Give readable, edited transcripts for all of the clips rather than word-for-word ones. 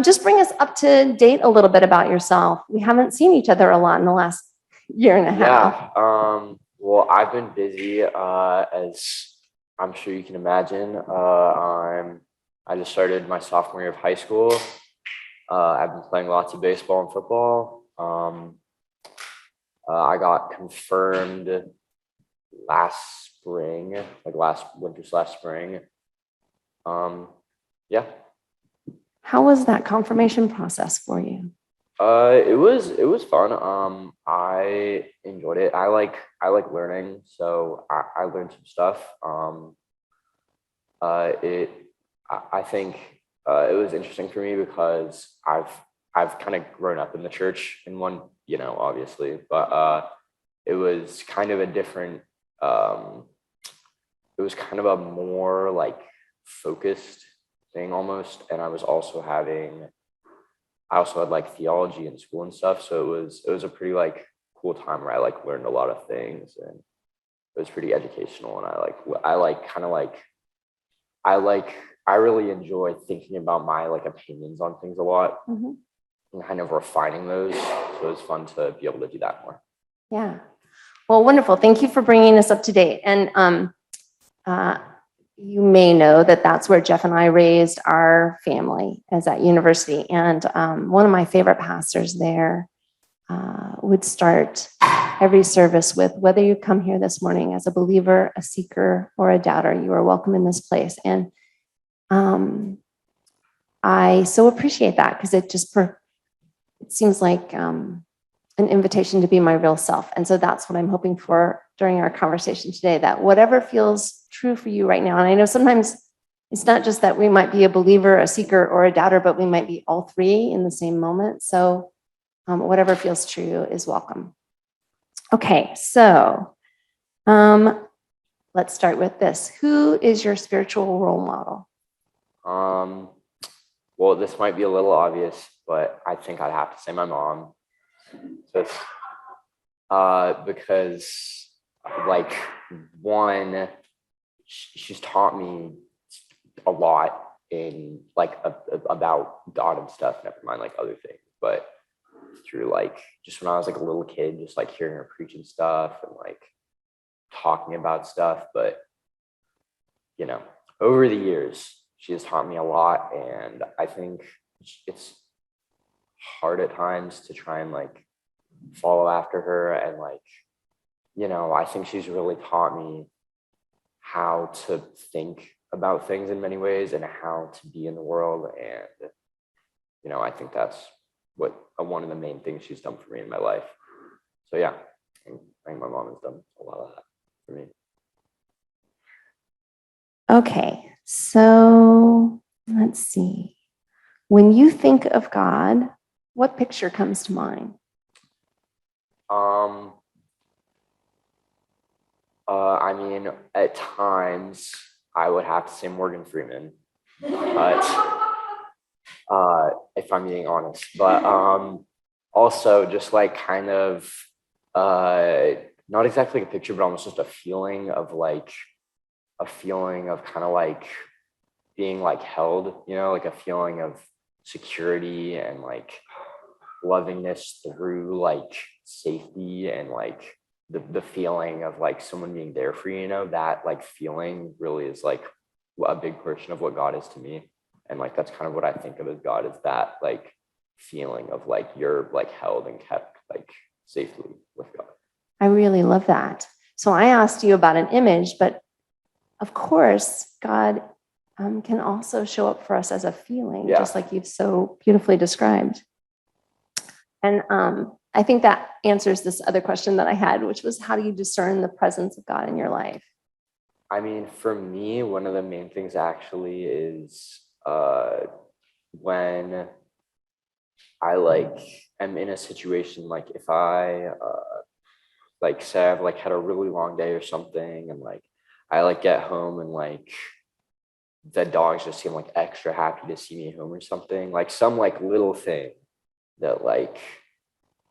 Just bring us up to date a little bit about yourself. We haven't seen each other a lot in the last year and a half. Well, I've been busy, as I'm sure you can imagine. I just started my sophomore year of high school. I've been playing lots of baseball and football. I got confirmed last spring, like last winter/spring. Yeah. How was that confirmation process for you? It was fun. I enjoyed it. I like learning, so I learned some stuff. I think it was interesting for me because I've kind of grown up in the church in one, obviously, but it was kind of a different. It was kind of a more like focused thing almost, and I also had like theology in school and stuff, so it was a pretty like cool time where I like learned a lot of things, and it was pretty educational, and I really enjoy thinking about my like opinions on things a lot, and kind of refining those. So it was fun to be able to do that more. Yeah. Well, wonderful. Thank you for bringing us up to date. And you may know that that's where Jeff and I raised our family, as at university. And one of my favorite pastors there would start every service with, whether you come here this morning as a believer, a seeker, or a doubter, you are welcome in this place. And I so appreciate that, because it seems like an invitation to be my real self. And so that's what I'm hoping for during our conversation today, that whatever feels true for you right now. And I know sometimes it's not just that we might be a believer, a seeker, or a doubter, but we might be all three in the same moment. So whatever feels true is welcome. Okay, so let's start with this. Who is your spiritual role model? Well, this might be a little obvious, but I think I'd have to say my mom. Just because, like, one, she's taught me a lot in like about God and stuff. Never mind like other things, but through like just when I was like a little kid, just like hearing her preaching stuff and like talking about stuff. But over the years, she has taught me a lot, and I think it's hard at times to try and like follow after her, and like I think she's really taught me how to think about things in many ways and how to be in the world, and I think that's one of the main things she's done for me in my life. So yeah, I think my mom has done a lot of that for me. Okay, so let's see. When you think of God, what picture comes to mind? I mean, at times I would have to say Morgan Freeman, but if I'm being honest, but also just like kind of not exactly a picture, but almost just a feeling of kind of like being like held, like a feeling of security and like lovingness through like safety, and like the feeling of like someone being there for you, that like feeling really is like a big portion of what God is to me. And like that's kind of what I think of as God, is that like feeling of like you're like held and kept like safely with God. I really love that. So I asked you about an image, but of course, God can also show up for us as a feeling, just like you've so beautifully described. And I think that answers this other question that I had, which was, how do you discern the presence of God in your life? I mean, for me, one of the main things actually is when I like am in a situation, like if I like say I've like had a really long day or something, and like I like get home and like the dogs just seem like extra happy to see me home or something, like some like little thing that like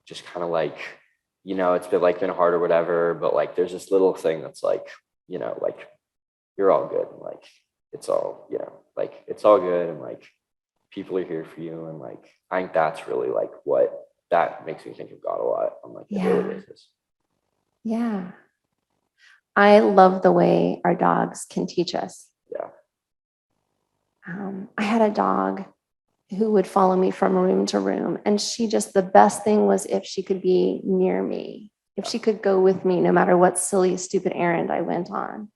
just kind of like it's been hard or whatever, but like there's this little thing that's like like you're all good, and like it's all like it's all good, and like people are here for you. And like, I think that's really like what that makes me think of God a lot. I'm like, it really is. Yeah. I love the way our dogs can teach us. Yeah. I had a dog who would follow me from room to room. And the best thing was if she could be near me, if she could go with me, no matter what silly, stupid errand I went on.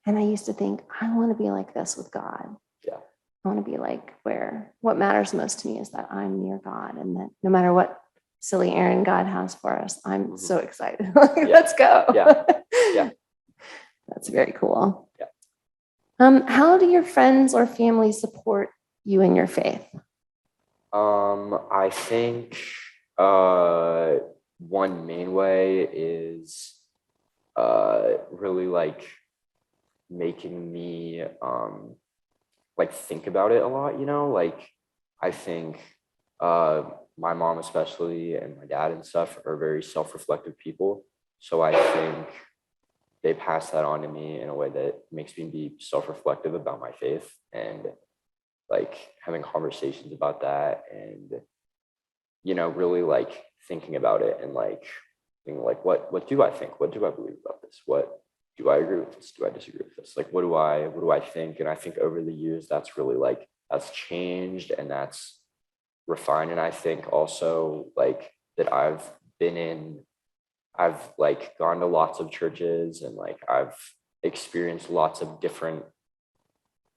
And I used to think, I want to be like this with God. Yeah. I want to be like what matters most to me is that I'm near God, and that no matter what silly errand God has for us, I'm so excited. Let's go. Yeah. Yeah. That's very cool. Yeah. How do your friends or family support you in your faith? I think one main way is really like making me like think about it a lot, like I think my mom especially and my dad and stuff are very self-reflective people. So I think they pass that on to me in a way that makes me be self-reflective about my faith, and like having conversations about that, and really like thinking about it, and like being like, what do I think? What do I believe about this? What do I agree with this? Do I disagree with this? Like, what do I think? And I think over the years that's really like that's changed and that's refined. And I think also like that I've like gone to lots of churches, and like I've experienced lots of different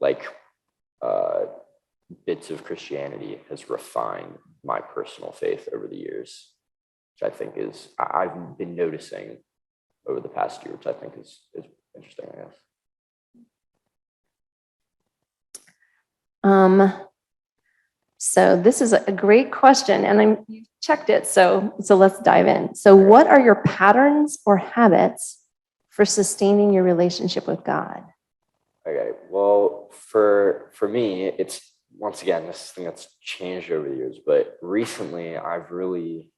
like bits of Christianity has refined my personal faith over the years, which I think I've been noticing over the past year, which I think is interesting, I guess. So this is a great question, and you checked it. So let's dive in. So what are your patterns or habits for sustaining your relationship with God? Okay, well, for me, it's once again this thing that's changed over the years, but recently I have really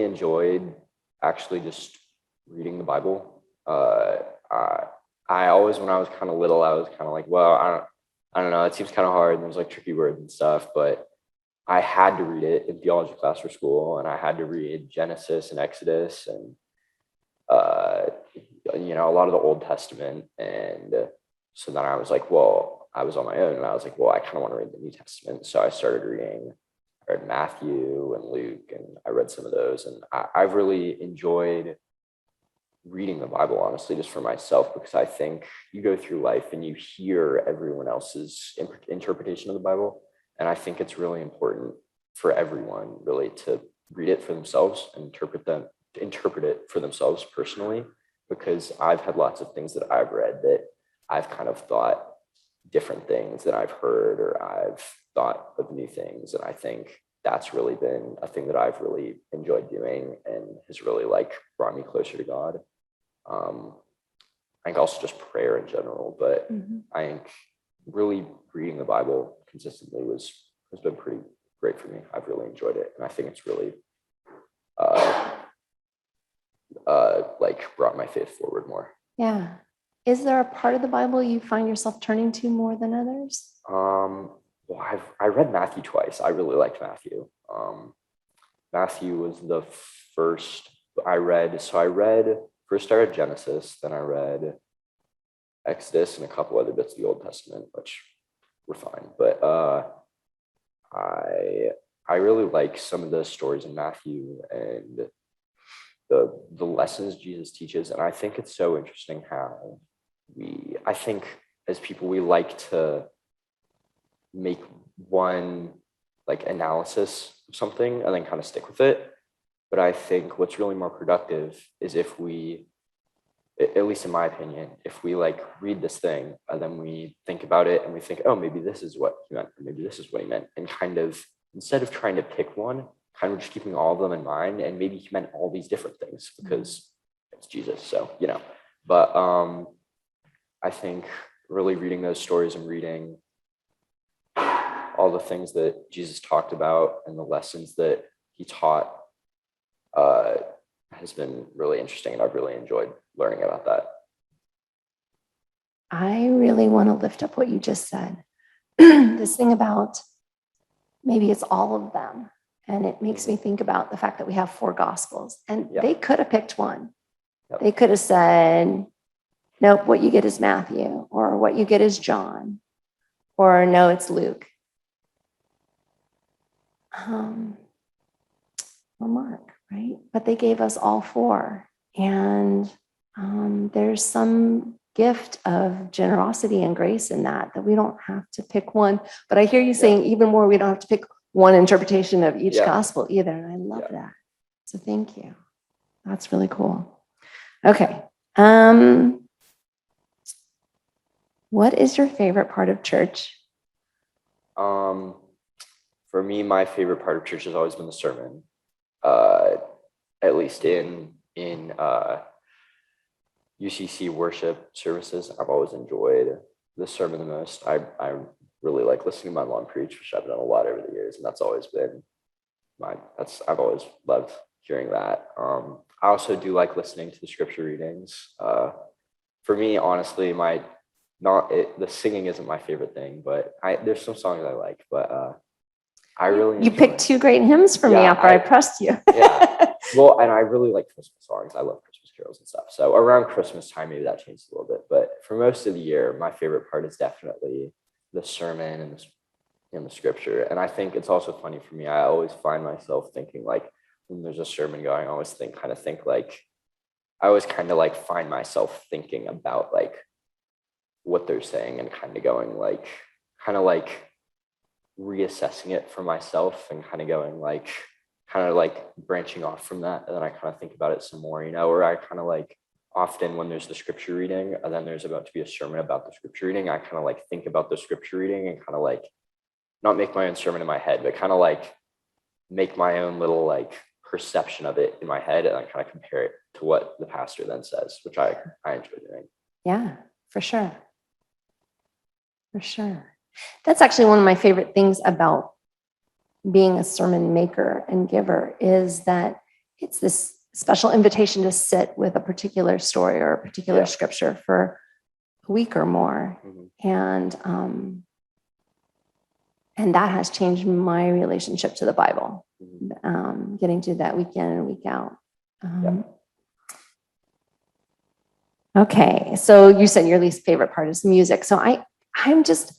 enjoyed actually just reading the Bible. I always, when I was kind of little, I was kind of like, well, I don't know, it seems kind of hard, and there's like tricky words and stuff, but I had to read it in theology class for school, and I had to read Genesis and Exodus and a lot of the Old Testament. And so then I was like, well, I was on my own, and I was like, well, I kind of want to read the New Testament. So I started reading. I read Matthew and Luke, and I read some of those, and I've really enjoyed reading the Bible, honestly, just for myself, because I think you go through life and you hear everyone else's interpretation of the Bible, and I think it's really important for everyone really to read it for themselves and interpret it for themselves personally, because I've had lots of things that I've read that I've kind of thought different things that I've heard, or I've thought of new things, and I think that's really been a thing that I've really enjoyed doing and has really like brought me closer to God. I think also just prayer in general, but I think really reading the Bible consistently has been pretty great for me. I've really enjoyed it, and I think it's really like brought my faith forward more. Yeah. Is there a part of the Bible you find yourself turning to more than others? Well, I read Matthew twice. I really liked Matthew. Matthew was the first I read. So first I read Genesis, then I read Exodus and a couple other bits of the Old Testament, which were fine. But I really like some of the stories in Matthew and the lessons Jesus teaches. And I think it's so interesting how I think as people, we like to make one like analysis of something and then kind of stick with it. But I think what's really more productive is if we, at least in my opinion, if we like read this thing and then we think about it and we think, oh, maybe this is what he meant, or maybe this is what he meant. And kind of, instead of trying to pick one, kind of just keeping all of them in mind. And maybe he meant all these different things because it's Jesus. So, but I think really reading those stories and reading all the things that Jesus talked about and the lessons that he taught has been really interesting, and I've really enjoyed learning about that. I really want to lift up what you just said. This thing about maybe it's all of them. And it makes me think about the fact that we have 4 gospels, and they could have picked one. Yep. They could have said, nope, what you get is Matthew, or what you get is John, or no, it's Luke. Or Mark, right? But they gave us all 4. And there's some gift of generosity and grace in that we don't have to pick one. But I hear you saying even more, we don't have to pick one interpretation of each gospel either. And I love that. So thank you. That's really cool. Okay. What is your favorite part of church? For me, my favorite part of church has always been the sermon. At least in UCC worship services, I've always enjoyed the sermon the most. I really like listening to my mom preach, which I've done a lot over the years, and that's always been I've always loved hearing that. I also do like listening to the scripture readings. For me, honestly, the singing isn't my favorite thing, but there's some songs I like, but I really You picked 2 great hymns for me after I pressed you. Yeah. Well, and I really like Christmas songs. I love Christmas carols and stuff. So around Christmas time, maybe that changed a little bit. But for most of the year, my favorite part is definitely the sermon and the scripture. And I think it's also funny for me. I always find myself thinking, like, when there's a sermon going, I always think like, I always kind of like find myself thinking about like what they're saying and kind of going like, kind of like reassessing it for myself and kind of like branching off from that. And then I kind of think about it some more, or I kind of like often when there's the scripture reading and then there's about to be a sermon about the scripture reading, I kind of like think about the scripture reading and kind of like not make my own sermon in my head, but kind of like make my own little like perception of it in my head and I kind of compare it to what the pastor then says, which I enjoy doing. Yeah, for sure. For sure. That's actually one of my favorite things about being a sermon maker and giver is that it's this special invitation to sit with a particular story or a particular scripture for a week or more. Mm-hmm. And that has changed my relationship to the Bible, getting to that week in and week out. Okay, so you said your least favorite part is music. So I'm just,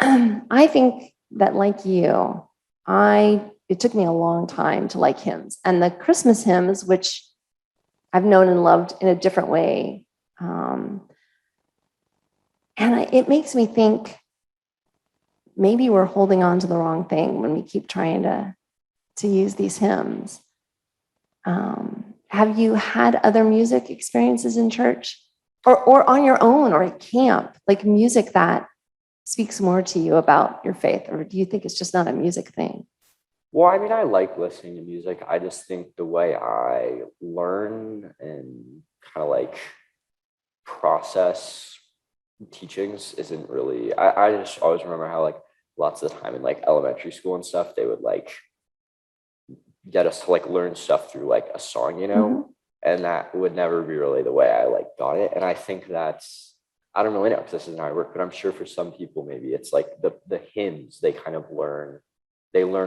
I think that like you, it took me a long time to like hymns. And the Christmas hymns, which I've known and loved in a different way. It makes me think maybe we're holding on to the wrong thing when we keep trying to use these hymns. Have you had other music experiences in church or on your own or at camp, like music that speaks more to you about your faith? Or do you think it's just not a music thing? Well, I mean, I like listening to music. I just think the way I learn and kind of like process teachings isn't really, I just always remember how like lots of the time in like elementary school and stuff, they would like get us to like learn stuff through like a song, mm-hmm. And that would never be really the way I like got it. And I think that's, I don't really know because this isn't how I work, but I'm sure for some people, maybe it's like the hymns they kind of learn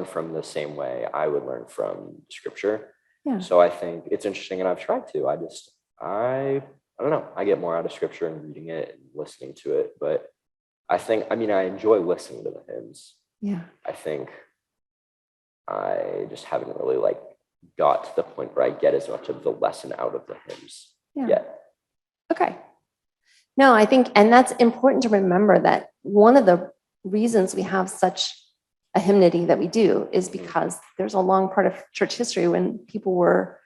from the same way I would learn from scripture. Yeah. So I think it's interesting and I've tried to, I don't know. I get more out of scripture and reading it and listening to it, but I enjoy listening to the hymns. Yeah. I think I just haven't really like got to the point where I get as much of the lesson out of the hymns yet. Okay. No, I think, and that's important to remember that one of the reasons we have such a hymnody that we do is because there's a long part of church history when people were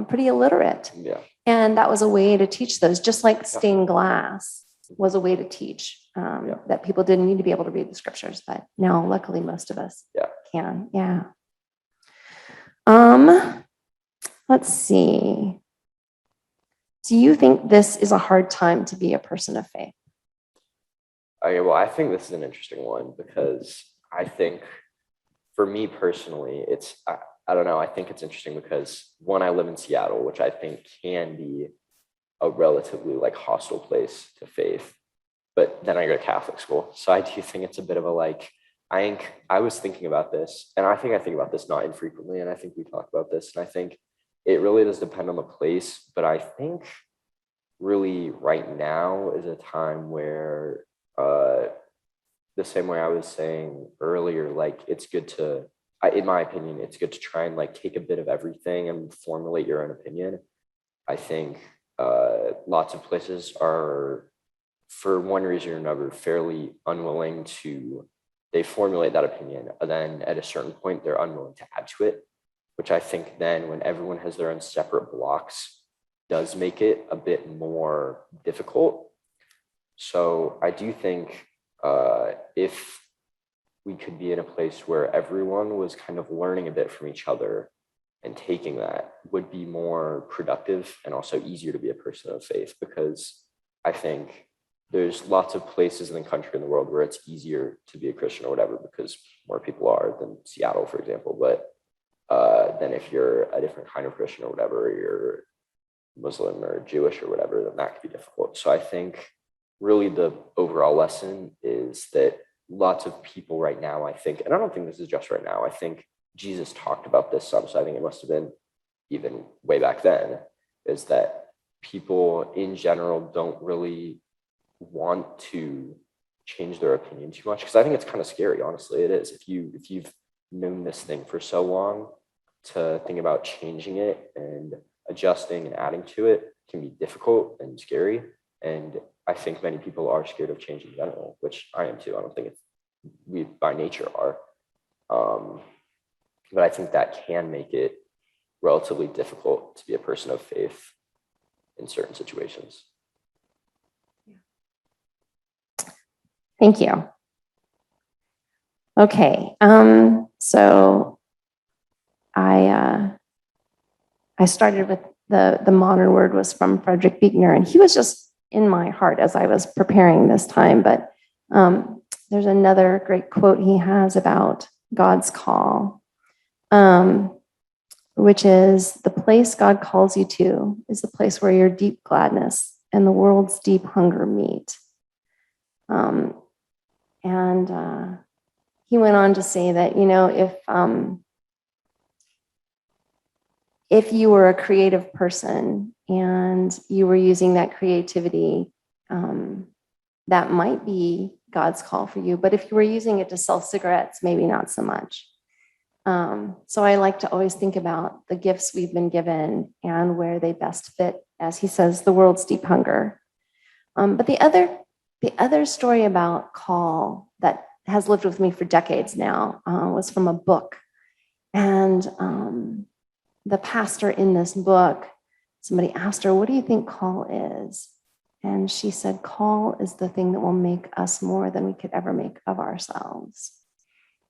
pretty illiterate. Yeah. And that was a way to teach those, just like stained glass was a way to teach that people didn't need to be able to read the scriptures, but now luckily most of us can. Yeah. Let's see. Do you think this is a hard time to be a person of faith? Okay, well, I think this is an interesting one because I think for me personally, I don't know. I think it's interesting because one, I live in Seattle, which I think can be a relatively like hostile place to faith. but then I go to Catholic school. So I do think it's a bit of a like, I was thinking about this, and I think about this not infrequently, and I think we talk about this, and I think it really does depend on the place, but I think really right now is a time where the same way I was saying earlier, like it's good to, in my opinion, it's good to try and like take a bit of everything and formulate your own opinion. I think lots of places are, for one reason or another, fairly unwilling to, they formulate that opinion, and then at a certain point, they're unwilling to add to it, which I think then when everyone has their own separate blocks does make it a bit more difficult. So I do think if we could be in a place where everyone was kind of learning a bit from each other and taking that, would be more productive and also easier to be a person of faith, because I think there's lots of places in the country and the world where it's easier to be a Christian or whatever because more people are than Seattle, for example. But then if you're a different kind of Christian or whatever, you're Muslim or Jewish or whatever, then that could be difficult. So I think really the overall lesson is that lots of people right now, I think, and I don't think this is just right now, I think Jesus talked about this some, so I think it must have been even way back then, is that people in general don't really want to change their opinion too much, because I think it's kind of scary, honestly. It is. If you've known this thing for so long, to think about changing it and adjusting and adding to it can be difficult and scary. And I think many people are scared of change in general, which I am too. I don't think we by nature are. But I think that can make it relatively difficult to be a person of faith in certain situations. Thank you. Okay, so I started with the modern word was from Frederick Buechner, and he was just in my heart as I was preparing this time. But there's another great quote he has about God's call, which is, "The place God calls you to is the place where your deep gladness and the world's deep hunger meet." And he went on to say that, you know, if you were a creative person and you were using that creativity, that might be God's call for you. But if you were using it to sell cigarettes, maybe not so much. So I like to always think about the gifts we've been given and where they best fit, as he says, the world's deep hunger. But the other story about call that has lived with me for decades now was from a book. And the pastor in this book, somebody asked her, "What do you think call is?" And she said, "Call is the thing that will make us more than we could ever make of ourselves."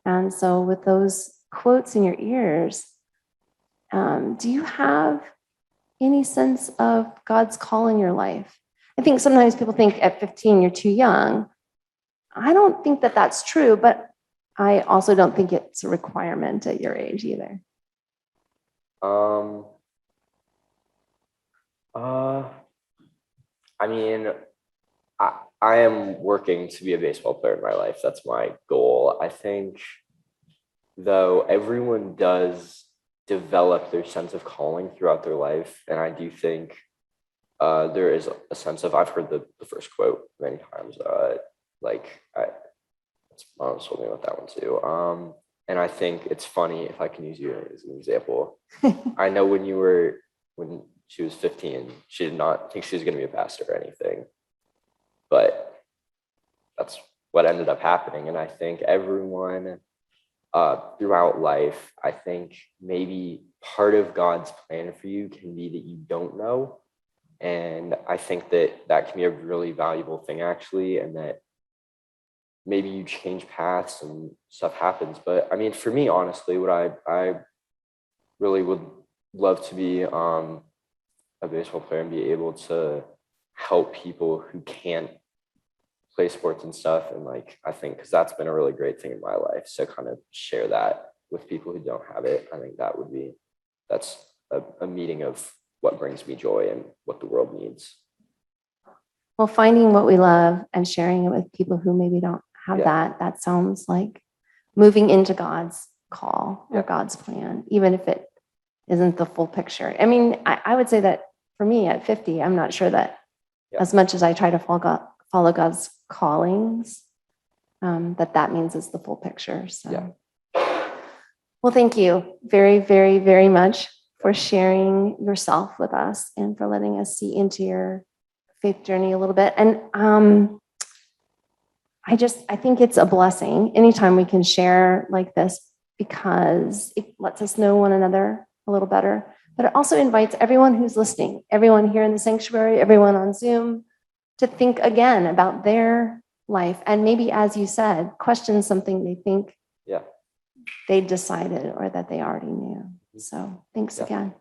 And so with those quotes in your ears, do you have any sense of God's call in your life? I think sometimes people think at 15 you're too young. I don't think that that's true, but I also don't think it's a requirement at your age either. I mean, I am working to be a baseball player in my life. That's my goal. I think, though, everyone does develop their sense of calling throughout their life. And I do think there is a sense of, I've heard the first quote many times, my mom told me about that one too. And I think it's funny, if I can use you as an example. I know when she was 15, she did not think she was going to be a pastor or anything, but that's what ended up happening. And I think everyone throughout life, I think maybe part of God's plan for you can be that you don't know. And I think that can be a really valuable thing, actually, and that maybe you change paths and stuff happens. But I mean, for me, honestly, what I really would love to be a baseball player and be able to help people who can't play sports and stuff. And I think, because that's been a really great thing in my life. So kind of share that with people who don't have it. I think that's a meeting of what brings me joy and what the world needs. Well, finding what we love and sharing it with people who maybe don't have Yeah. that sounds like moving into God's call or Yeah. God's plan, even if it isn't the full picture. I mean, I would say that for me at 50, I'm not sure that as much as I try to follow God's callings, that means it's the full picture. So, well, thank you very, very, very much for sharing yourself with us and for letting us see into your faith journey a little bit. And I think it's a blessing anytime we can share like this, because it lets us know one another a little better. But it also invites everyone who's listening, everyone here in the sanctuary, everyone on Zoom, to think again about their life. And maybe, as you said, question something they think they decided or that they already knew. So thanks again.